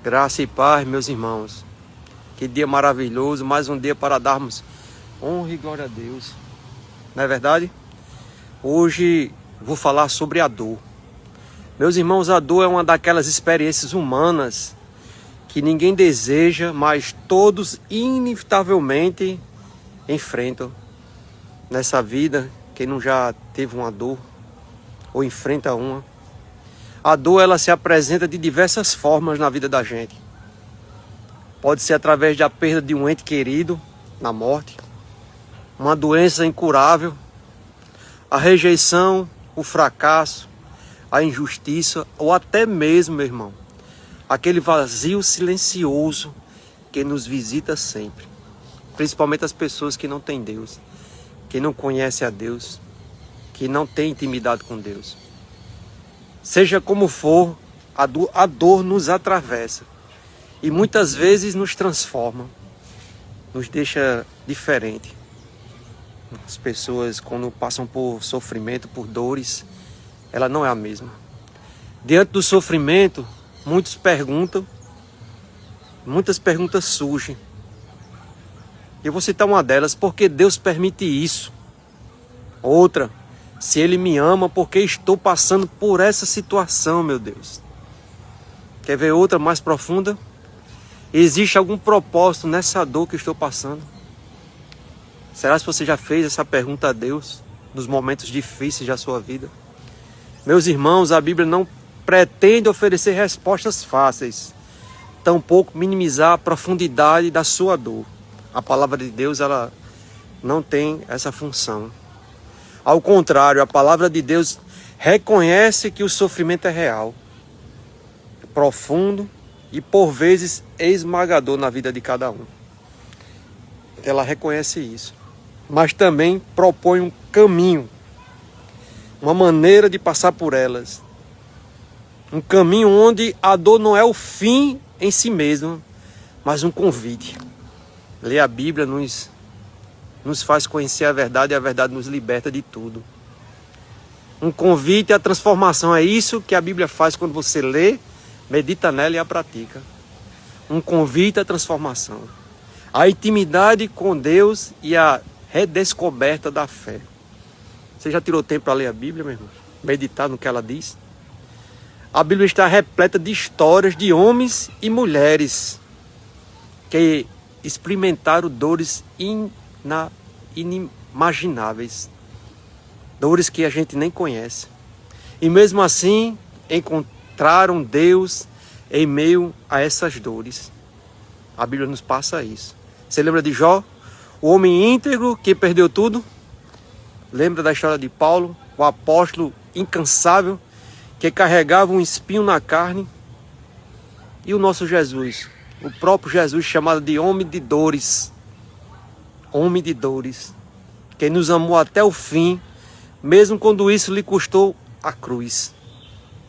Graça e paz, meus irmãos. Que dia maravilhoso, mais um dia para darmos honra e glória a Deus. Não é verdade? Hoje vou falar sobre a dor. Meus irmãos, a dor é uma daquelas experiências humanas que ninguém deseja, mas todos inevitavelmente enfrentam nessa vida. Quem não já teve uma dor ou enfrenta uma. A dor, ela se apresenta de diversas formas na vida da gente. Pode ser através da perda de um ente querido, na morte, uma doença incurável, a rejeição, o fracasso, a injustiça, ou até mesmo, meu irmão, aquele vazio silencioso que nos visita sempre. Principalmente as pessoas que não têm Deus, que não conhecem a Deus, que não têm intimidade com Deus. Seja como for, a dor nos atravessa e muitas vezes nos transforma, nos deixa diferente. As pessoas, quando passam por sofrimento, por dores, ela não é a mesma. Diante do sofrimento, muitas perguntas surgem. Eu vou citar uma delas: por que Deus permite isso? Outra: se Ele me ama, por que estou passando por essa situação, meu Deus? Quer ver outra mais profunda? Existe algum propósito nessa dor que estou passando? Será que você já fez essa pergunta a Deus nos momentos difíceis da sua vida? Meus irmãos, a Bíblia não pretende oferecer respostas fáceis, tampouco minimizar a profundidade da sua dor. A palavra de Deus, ela não tem essa função. Ao contrário, a palavra de Deus reconhece que o sofrimento é real, profundo e por vezes esmagador na vida de cada um. Ela reconhece isso, mas também propõe um caminho, uma maneira de passar por elas. Um caminho onde a dor não é o fim em si mesmo, mas um convite. Ler a Bíblia nos faz conhecer a verdade e a verdade nos liberta de tudo. Um convite à transformação, é isso que a Bíblia faz quando você lê, medita nela e a pratica. Um convite à transformação, a intimidade com Deus e a redescoberta da fé. Você já tirou tempo para ler a Bíblia, meu irmão? Meditar no que ela diz? A Bíblia está repleta de histórias de homens e mulheres que experimentaram dores inimagináveis, dores que a gente nem conhece, e mesmo assim encontraram Deus em meio a essas dores. A Bíblia nos passa isso. Você lembra de Jó, o homem íntegro que perdeu tudo? Lembra da história de Paulo, o apóstolo incansável que carregava um espinho na carne? E o nosso Jesus, o próprio Jesus, chamado de homem de dores, que nos amou até o fim, mesmo quando isso lhe custou a cruz.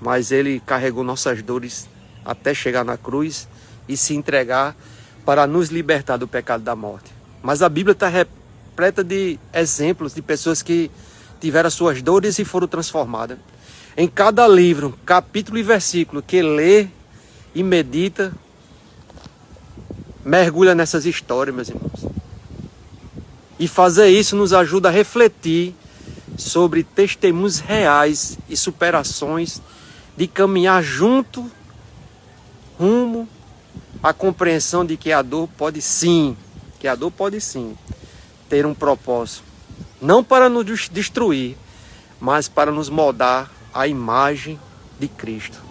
Mas Ele carregou nossas dores até chegar na cruz e se entregar para nos libertar do pecado da morte. Mas a Bíblia está repleta de exemplos de pessoas que tiveram suas dores e foram transformadas. Em cada livro, capítulo e versículo que lê e medita, mergulha nessas histórias, meus irmãos. E fazer isso nos ajuda a refletir sobre testemunhos reais e superações de caminhar junto, rumo à compreensão de que a dor pode sim ter um propósito. Não para nos destruir, mas para nos moldar à imagem de Cristo.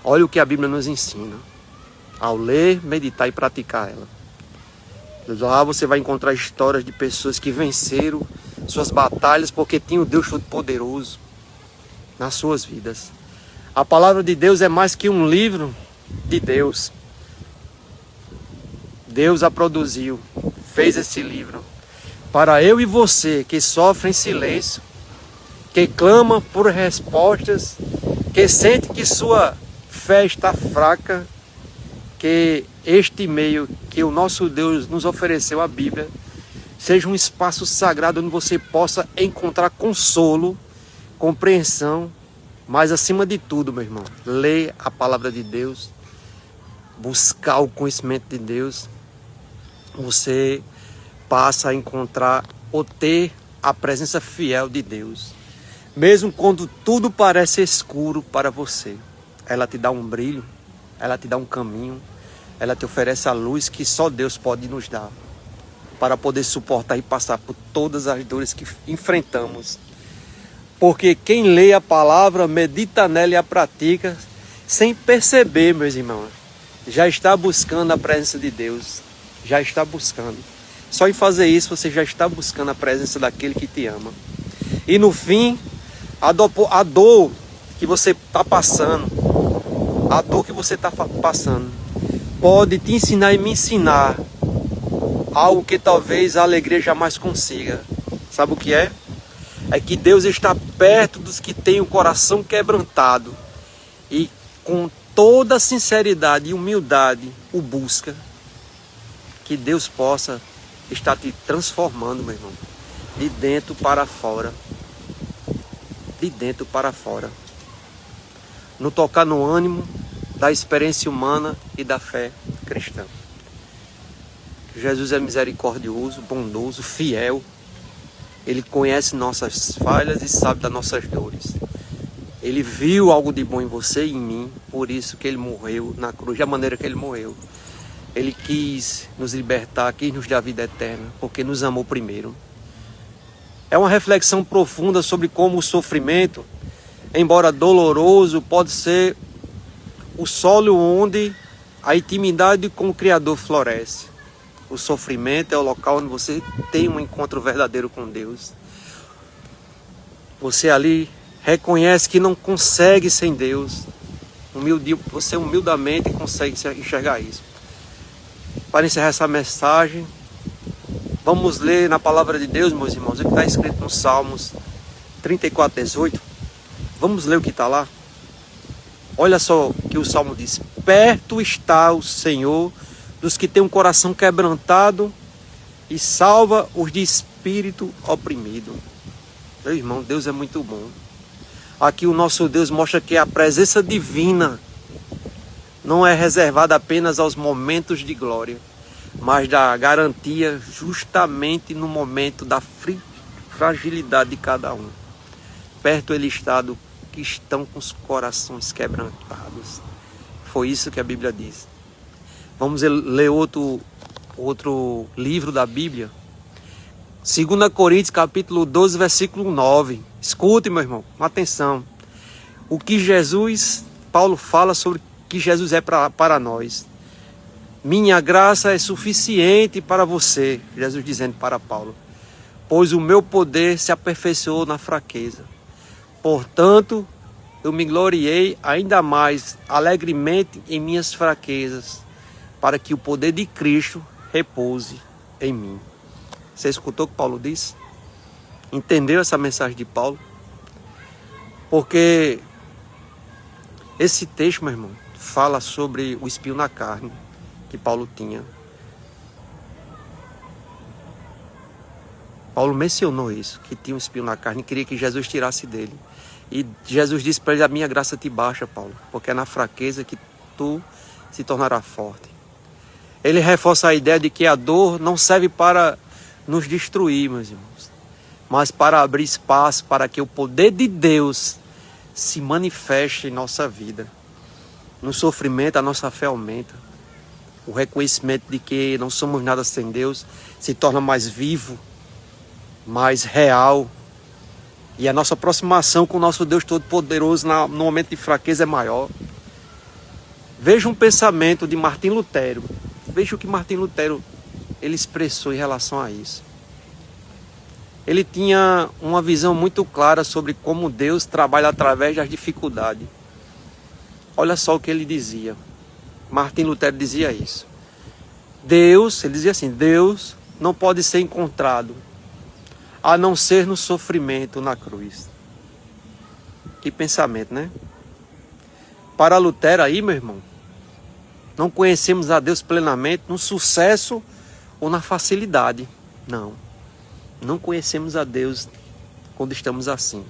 Olha o que a Bíblia nos ensina. Ao ler, meditar e praticar ela. Lá você vai encontrar histórias de pessoas que venceram suas batalhas porque tinham o Deus Todo-Poderoso nas suas vidas. A palavra de Deus é mais que um livro de Deus. Deus a produziu, fez esse livro para eu e você que sofre em silêncio, que clama por respostas, que sente que sua fé está fraca, que este meio que o nosso Deus nos ofereceu, a Bíblia, seja um espaço sagrado onde você possa encontrar consolo, compreensão, mas acima de tudo, meu irmão, leia a palavra de Deus, buscar o conhecimento de Deus, você passa a encontrar ou ter a presença fiel de Deus. Mesmo quando tudo parece escuro para você, ela te dá um brilho, ela te dá um caminho, ela te oferece a luz que só Deus pode nos dar, para poder suportar e passar por todas as dores que enfrentamos. Porque quem lê a palavra, medita nela e a pratica, sem perceber, meus irmãos, já está buscando a presença de Deus, já está buscando. Só em fazer isso, você já está buscando a presença daquele que te ama. E no fim, a dor que você está passando, pode te ensinar e me ensinar algo que talvez a alegria jamais consiga. Sabe o que é? É que Deus está perto dos que têm o coração quebrantado e com toda sinceridade e humildade o busca. Que Deus possa estar te transformando, meu irmão, de dentro para fora. De dentro para fora. No tocar no ânimo da experiência humana e da fé cristã. Jesus é misericordioso, bondoso, fiel. Ele conhece nossas falhas e sabe das nossas dores. Ele viu algo de bom em você e em mim, por isso que ele morreu na cruz, da maneira que ele morreu. Ele quis nos libertar, quis nos dar vida eterna, porque nos amou primeiro. É uma reflexão profunda sobre como o sofrimento, embora doloroso, pode ser o solo onde a intimidade com o Criador floresce. O sofrimento é o local onde você tem um encontro verdadeiro com Deus. Você ali reconhece que não consegue sem Deus. Você humildamente consegue enxergar isso. Para encerrar essa mensagem, vamos ler na palavra de Deus, meus irmãos, o que está escrito no Salmos 34:18. Vamos ler o que está lá? Olha só o que o Salmo diz. Perto está o Senhor dos que têm um coração quebrantado e salva os de espírito oprimido. Meu irmão, Deus é muito bom. Aqui o nosso Deus mostra que a presença divina não é reservada apenas aos momentos de glória, mas da garantia justamente no momento da fragilidade de cada um. Perto ele está do que estão com os corações quebrantados. Foi isso que a Bíblia diz. Vamos ler outro livro da Bíblia. 2 Coríntios capítulo 12, versículo 9. Escute, meu irmão, com atenção. O que Paulo fala sobre que Jesus é para nós. Minha graça é suficiente para você, Jesus dizendo para Paulo. Pois o meu poder se aperfeiçoou na fraqueza. Portanto, eu me gloriei ainda mais alegremente em minhas fraquezas, para que o poder de Cristo repouse em mim. Você escutou o que Paulo disse? Entendeu essa mensagem de Paulo? Porque esse texto, meu irmão, fala sobre o espinho na carne que Paulo tinha. Paulo mencionou isso, que tinha um espinho na carne e queria que Jesus tirasse dele. E Jesus disse para ele, a minha graça te baixa, Paulo, porque é na fraqueza que tu se tornará forte. Ele reforça a ideia de que a dor não serve para nos destruir, meus irmãos, mas para abrir espaço para que o poder de Deus se manifeste em nossa vida. No sofrimento, a nossa fé aumenta. O reconhecimento de que não somos nada sem Deus se torna mais vivo, mais real. E a nossa aproximação com o nosso Deus Todo-Poderoso no momento de fraqueza é maior. Veja um pensamento de Martim Lutero. Veja o que Martim Lutero ele expressou em relação a isso. Ele tinha uma visão muito clara sobre como Deus trabalha através das dificuldades. Olha só o que ele dizia. Martim Lutero dizia isso. Ele dizia assim, Deus não pode ser encontrado a não ser no sofrimento na cruz. Que pensamento, né? Para Lutero aí, meu irmão, não conhecemos a Deus plenamente no sucesso ou na facilidade. Não conhecemos a Deus quando estamos assim.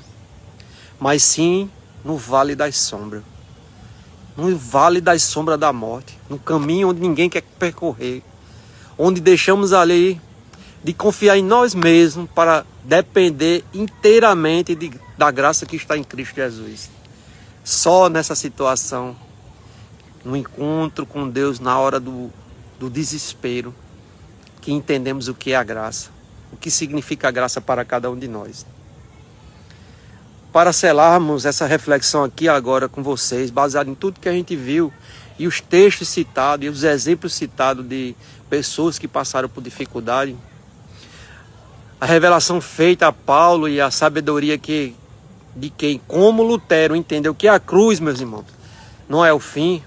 Mas sim no vale das sombras. no vale das sombras da morte, no caminho onde ninguém quer percorrer, onde deixamos ali de confiar em nós mesmos para depender inteiramente da graça que está em Cristo Jesus. Só nessa situação, no encontro com Deus na hora do desespero, que entendemos o que é a graça, o que significa a graça para cada um de nós. Para selarmos essa reflexão aqui agora com vocês, baseado em tudo que a gente viu, e os textos citados, e os exemplos citados de pessoas que passaram por dificuldade, a revelação feita a Paulo e a sabedoria de quem, como Lutero, entendeu que a cruz, meus irmãos, não é o fim,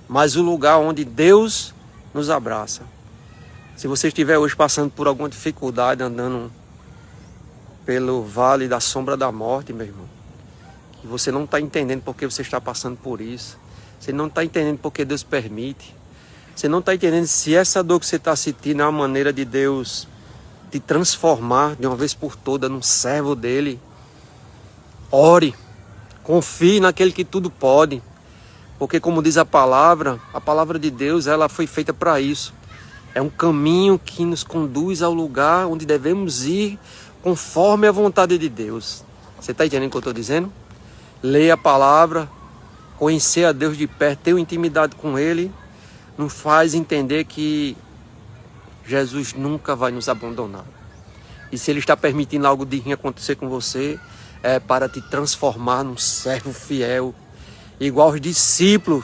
mas o lugar onde Deus nos abraça. Se você estiver hoje passando por alguma dificuldade, andando pelo vale da sombra da morte, meu irmão, que você não está entendendo porque você está passando por isso, você não está entendendo porque Deus permite, você não está entendendo se essa dor que você está sentindo é uma maneira de Deus te transformar de uma vez por todas num servo dele. Ore, confie naquele que tudo pode, porque como diz a palavra de Deus, ela foi feita para isso. É um caminho que nos conduz ao lugar onde devemos ir conforme a vontade de Deus. Você está entendendo o que eu estou dizendo? Leia a palavra, conhecer a Deus de perto, ter uma intimidade com Ele, nos faz entender que Jesus nunca vai nos abandonar. E se Ele está permitindo algo de ruim acontecer com você, é para te transformar num servo fiel, igual os discípulos,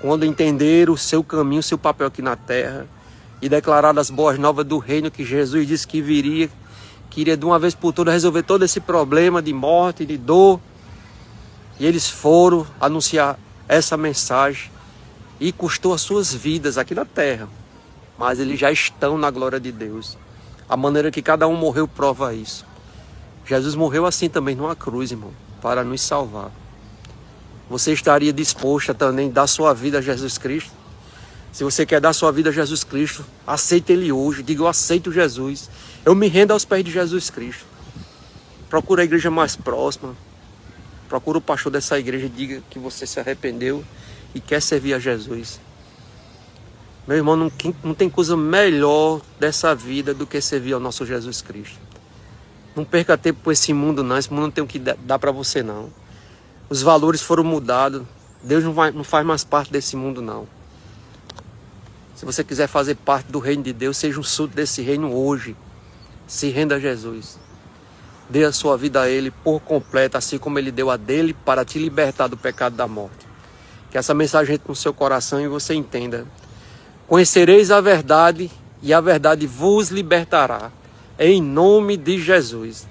quando entenderam o seu caminho, o seu papel aqui na terra, e declarar as boas novas do reino que Jesus disse que viria, queria de uma vez por todas resolver todo esse problema de morte, de dor. E eles foram anunciar essa mensagem e custou as suas vidas aqui na terra. Mas eles já estão na glória de Deus. A maneira que cada um morreu prova isso. Jesus morreu assim também numa cruz, irmão, para nos salvar. Você estaria disposto a também dar sua vida a Jesus Cristo? Se você quer dar sua vida a Jesus Cristo, aceite Ele hoje. Diga: eu aceito Jesus. Eu me rendo aos pés de Jesus Cristo. Procura a igreja mais próxima. Procura o pastor dessa igreja e diga que você se arrependeu e quer servir a Jesus. Meu irmão, não tem coisa melhor dessa vida do que servir ao nosso Jesus Cristo. Não perca tempo com esse mundo não. Esse mundo não tem o que dar para você não. Os valores foram mudados. Deus não faz mais parte desse mundo não. Se você quiser fazer parte do reino de Deus, seja um súdito desse reino hoje. Se renda a Jesus. Dê a sua vida a Ele por completo, assim como Ele deu a dele, para te libertar do pecado da morte. Que essa mensagem entre no seu coração e você entenda. Conhecereis a verdade e a verdade vos libertará. Em nome de Jesus.